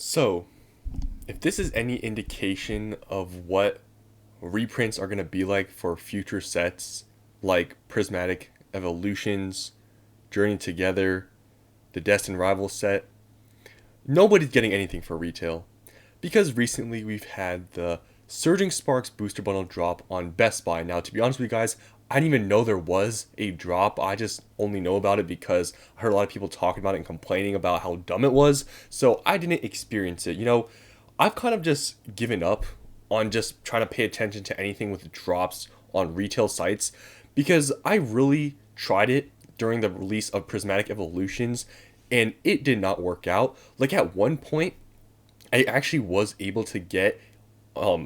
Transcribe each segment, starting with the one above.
So, if this is any indication of what reprints are going to be like for future sets like Prismatic Evolutions, Journey Together, the Destined Rival set, nobody's getting anything for retail. Because recently we've had the Surging Sparks booster bundle drop on Best Buy. Now, to be honest with you guys, I didn't even know there was a drop. I just only know about it because I heard a lot of people talking about it and complaining about how dumb it was. So I didn't experience it. I've kind of just given up on just trying to pay attention to anything with drops on retail sites because I really tried it during the release of Prismatic Evolutions and it did not work out. Like at one point, I actually was able to get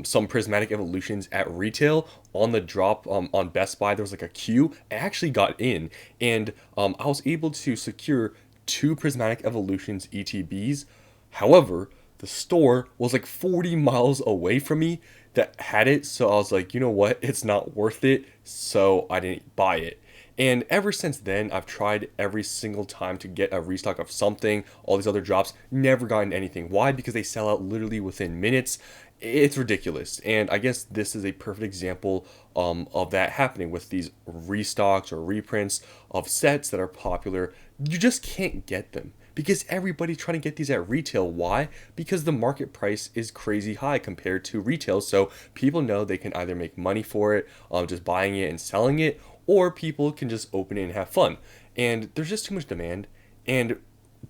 some Prismatic Evolutions at retail on the drop on Best Buy. There was like a queue. I actually got in, and I was able to secure two Prismatic Evolutions ETBs. However, the store was like 40 miles away from me that had it, so I was like, you know what, it's not worth it, so I didn't buy it. And ever since then, I've tried every single time to get a restock of something, all these other drops, never gotten anything. Why? Because they sell out literally within minutes. It's ridiculous. And I guess this is a perfect example of that happening with these restocks or reprints of sets that are popular. You just can't get them because everybody's trying to get these at retail. Why? Because the market price is crazy high compared to retail. So people know they can either make money for it, just buying it and selling it, or people can just open it and have fun. And there's just too much demand. And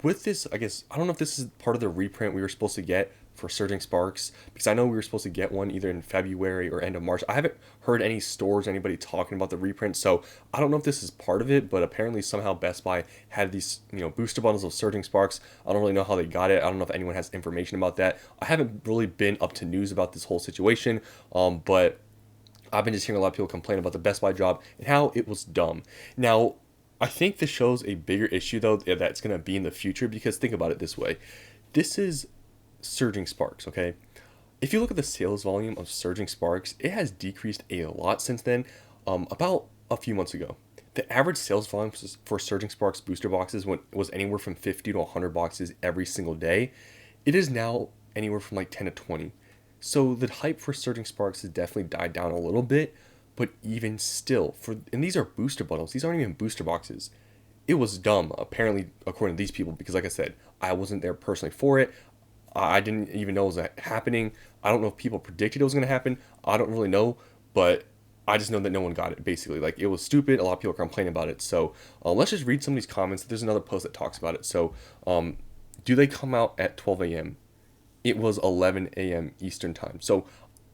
with this, I guess, I don't know if this is part of the reprint we were supposed to get for Surging Sparks, because I know we were supposed to get one either in February or end of March. I haven't heard any stores, anybody talking about the reprint, so I don't know if this is part of it, but apparently somehow Best Buy had these, booster bundles of Surging Sparks. I don't really know how they got it. I don't know if anyone has information about that. I haven't really been up to news about this whole situation, but I've been just hearing a lot of people complain about the Best Buy job and how it was dumb. Now, I think this shows a bigger issue, though, that's going to be in the future, because think about it this way. This is Surging Sparks, okay? If you look at the sales volume of Surging Sparks, it has decreased a lot since then, about a few months ago. The average sales volume for Surging Sparks booster boxes was anywhere from 50 to 100 boxes every single day. It is now anywhere from like 10 to 20. So the hype for Surging Sparks has definitely died down a little bit, but even still, and these are booster bundles. These aren't even booster boxes. It was dumb, apparently, according to these people, because like I said, I wasn't there personally for it. I didn't even know it was happening. I don't know if people predicted it was going to happen. I don't really know, but I just know that no one got it, basically. Like, it was stupid. A lot of people are complaining about it. So let's just read some of these comments. There's another post that talks about it. So do they come out at 12 a.m.? It was 11 a.m. Eastern time. So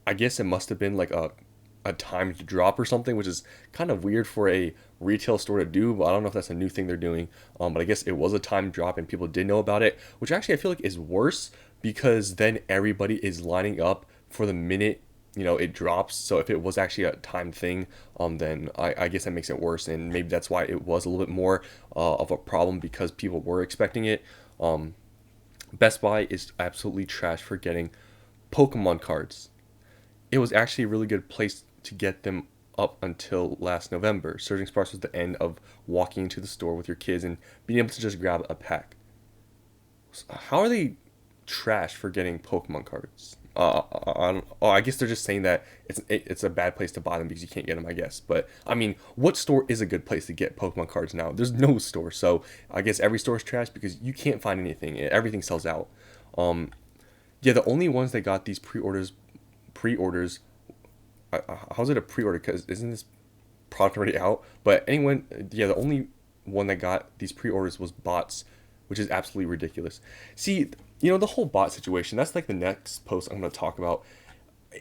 I guess it must have been like a timed drop or something, which is kind of weird for a retail store to do, but I don't know if that's a new thing they're doing. But I guess it was a timed drop and people did know about it, which actually I feel like is worse because then everybody is lining up for the minute it drops. So if it was actually a timed thing, then I guess that makes it worse, and maybe that's why it was a little bit more of a problem, because people were expecting it. Best Buy is absolutely trash for getting Pokemon cards. It was actually a really good place to get them up until last November. Surging Sparks was the end of walking into the store with your kids and being able to just grab a pack. How are they trash for getting Pokemon cards? I guess they're just saying that it's a bad place to buy them because you can't get them, I guess. But I mean, what store is a good place to get Pokemon cards now? There's no store, so I guess every store is trash because you can't find anything. Everything sells out. Yeah, the only ones that got these pre-orders. How's it a pre-order? Because isn't this product already out? But anyone, yeah, the only one that got these pre-orders was bots, which is absolutely ridiculous. See, the whole bot situation, that's like the next post I'm going to talk about.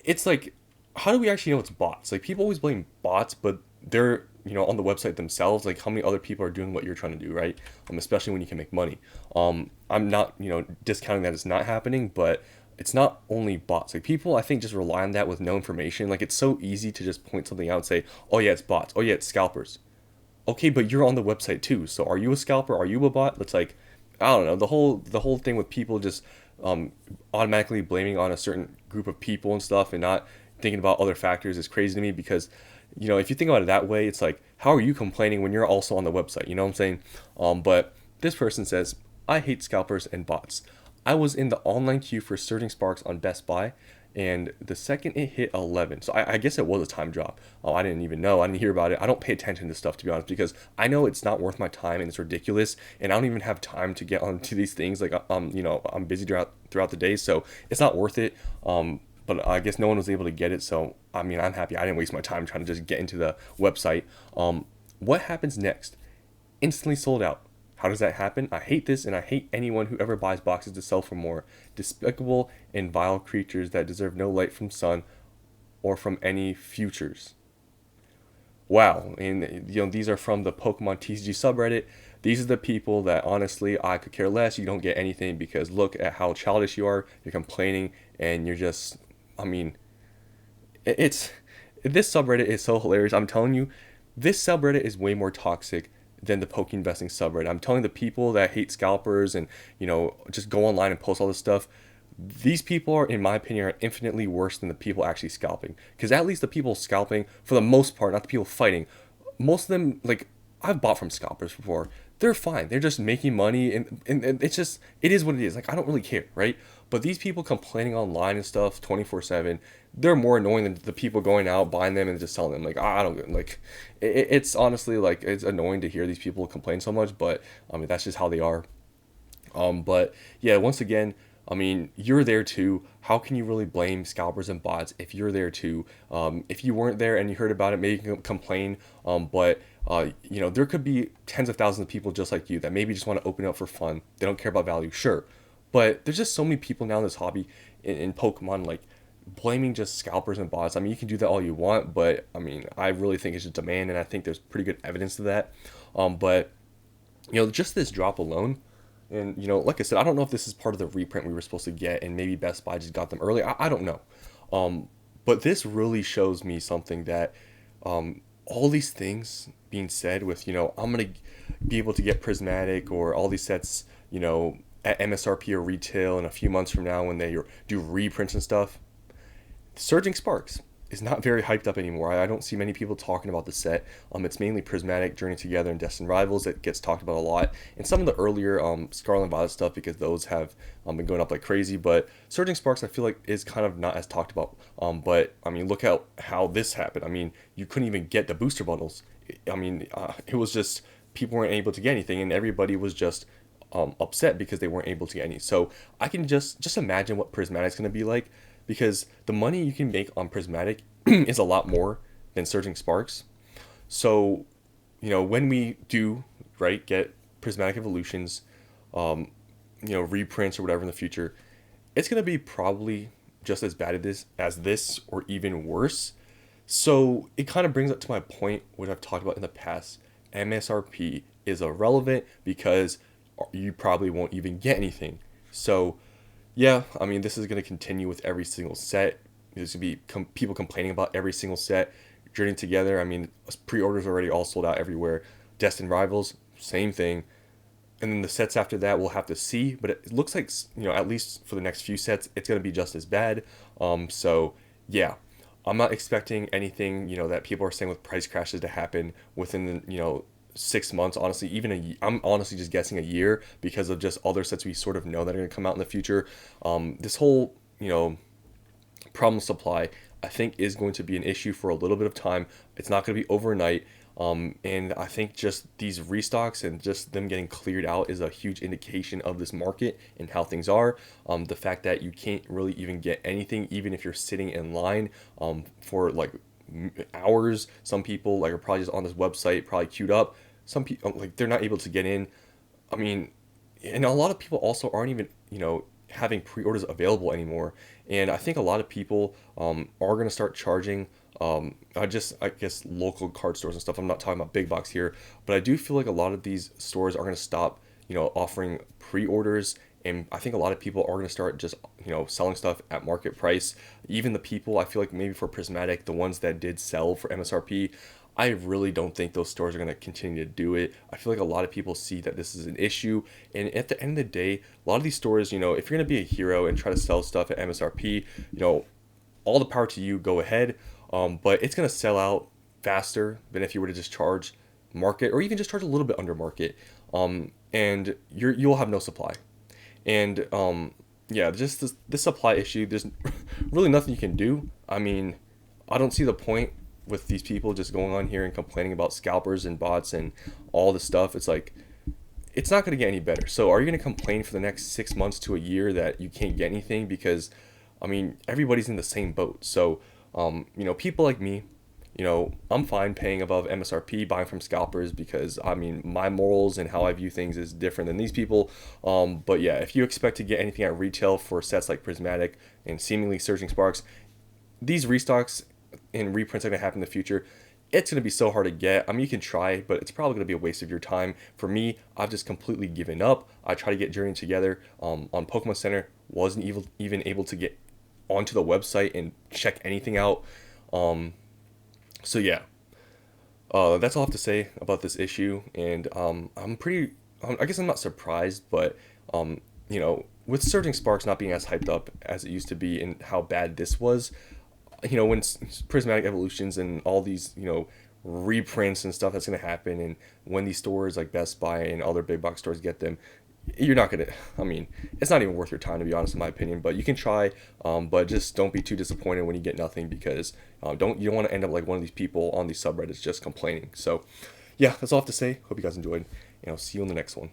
It's like, how do we actually know it's bots? Like, people always blame bots, but they're, on the website themselves. Like, how many other people are doing what you're trying to do, right? Especially when you can make money. I'm not, discounting that it's not happening, but it's not only bots. Like, people, I think, just rely on that with no information. Like, it's so easy to just point something out and say, oh yeah, it's bots. Oh yeah, it's scalpers. Okay, but you're on the website too. So are you a scalper? Are you a bot? It's like, I don't know, the whole thing with people just automatically blaming on a certain group of people and stuff and not thinking about other factors is crazy to me, because if you think about it that way, it's like, how are you complaining when you're also on the website? You know what I'm saying? But this person says, I hate scalpers and bots. I was in the online queue for Surging Sparks on Best Buy, and the second it hit 11, so I guess it was a time drop. Oh, I didn't even know. I didn't hear about it. I don't pay attention to stuff, to be honest, because I know it's not worth my time and it's ridiculous, and I don't even have time to get onto these things. Like, I'm busy throughout the day, so it's not worth it. But I guess no one was able to get it, so I mean, I'm happy I didn't waste my time trying to just get into the website. What happens next? Instantly sold out. How does that happen? I hate this, and I hate anyone who ever buys boxes to sell for more. Despicable and vile creatures that deserve no light from sun or from any futures. Wow, and these are from the Pokemon TCG subreddit. These are the people that honestly I could care less. You don't get anything because look at how childish you are. You're complaining, and you're just, I mean, it's this subreddit is so hilarious. I'm telling you, this subreddit is way more toxic than the poke investing subreddit. I'm telling the people that hate scalpers and just go online and post all this stuff. These people are, in my opinion, are infinitely worse than the people actually scalping. Because at least the people scalping, for the most part, not the people fighting, most of them, like, I've bought from scalpers before. They're fine. They're just making money, and it's just, it is what it is. Like, I don't really care, right? But these people complaining online and stuff 24/7, they're more annoying than the people going out, buying them, and just selling them. Like, I don't, like, it's honestly, like, it's annoying to hear these people complain so much, but, I mean, that's just how they are. But yeah, once again, I mean, you're there too. How can you really blame scalpers and bots if you're there too? If you weren't there and you heard about it, maybe you can complain. But there could be tens of thousands of people just like you that maybe just want to open it up for fun. They don't care about value, sure. But there's just so many people now in this hobby in Pokemon, like blaming just scalpers and bots. I mean, you can do that all you want, but I mean, I really think it's just demand, and I think there's pretty good evidence to that. But just this drop alone. And, like I said, I don't know if this is part of the reprint we were supposed to get, and maybe Best Buy just got them early. I don't know. But this really shows me something that all these things being said with, I'm going to be able to get Prismatic or all these sets, at MSRP or retail in a few months from now when they do reprints and stuff. Surging Sparks is not very hyped up anymore. I don't see many people talking about the set. It's mainly Prismatic, Journey Together, and Destined Rivals that gets talked about a lot. And some of the earlier Scarlet and Violet stuff, because those have been going up like crazy. But Surging Sparks, I feel like, is kind of not as talked about. But, I mean, look at how this happened. I mean, you couldn't even get the booster bundles. I mean, it was just people weren't able to get anything, and everybody was just upset because they weren't able to get any. So I can just imagine what Prismatic's going to be like, because the money you can make on Prismatic is a lot more than Surging Sparks. So, when we do, right, get Prismatic Evolutions, reprints or whatever in the future, it's going to be probably just as bad as this or even worse. So it kind of brings up to my point, which I've talked about in the past. MSRP is irrelevant because you probably won't even get anything. So yeah, I mean, this is going to continue with every single set. There's going to be people complaining about every single set. Journey Together, I mean, pre-orders already all sold out everywhere. Destined Rivals, same thing. And then the sets after that, we'll have to see. But it looks like, at least for the next few sets, it's going to be just as bad. So, yeah. I'm not expecting anything, that people are saying with price crashes to happen within the, 6 months, honestly, I'm honestly just guessing a year because of just other sets we sort of know that are going to come out in the future. This whole, problem supply, I think, is going to be an issue for a little bit of time. It's not going to be overnight. And I think just these restocks and just them getting cleared out is a huge indication of this market and how things are. The fact that you can't really even get anything, even if you're sitting in line for like hours. Some people are probably just on this website, probably queued up. Some people they're not able to get in. I mean, and a lot of people also aren't even having pre-orders available anymore. And I think a lot of people are going to start charging. I guess local card stores and stuff. I'm not talking about big box here, but I do feel like a lot of these stores are going to stop, offering pre-orders. And I think a lot of people are going to start just, selling stuff at market price. Even the people, I feel like maybe for Prismatic, the ones that did sell for MSRP, I really don't think those stores are going to continue to do it. I feel like a lot of people see that this is an issue. And at the end of the day, a lot of these stores, if you're going to be a hero and try to sell stuff at MSRP, all the power to you, go ahead. But it's going to sell out faster than if you were to just charge market or even just charge a little bit under market. And you'll have no supply. And yeah, just this supply issue. There's really nothing you can do. I mean, I don't see the point with these people just going on here and complaining about scalpers and bots and all this stuff. It's like it's not going to get any better. So are you going to complain for the next 6 months to a year that you can't get anything? Because, I mean, everybody's in the same boat. So, people like me, I'm fine paying above MSRP, buying from scalpers because, I mean, my morals and how I view things is different than these people. But yeah, if you expect to get anything at retail for sets like Prismatic and seemingly Surging Sparks, these restocks and reprints are going to happen in the future. It's going to be so hard to get. I mean, you can try, but it's probably going to be a waste of your time. For me, I've just completely given up. I tried to get Journey Together on Pokemon Center, wasn't even able to get onto the website and check anything out. Um, so yeah, that's all I have to say about this issue. And I guess I'm not surprised, but with Surging Sparks not being as hyped up as it used to be and how bad this was, when prismatic evolutions and all these reprints and stuff that's going to happen, and when these stores like Best Buy and other big box stores get them, you're not going to, I mean, it's not even worth your time, to be honest, in my opinion. But you can try, but just don't be too disappointed when you get nothing, because you don't want to end up like one of these people on these subreddits just complaining. So yeah, that's all I have to say. Hope you guys enjoyed, see you in the next one.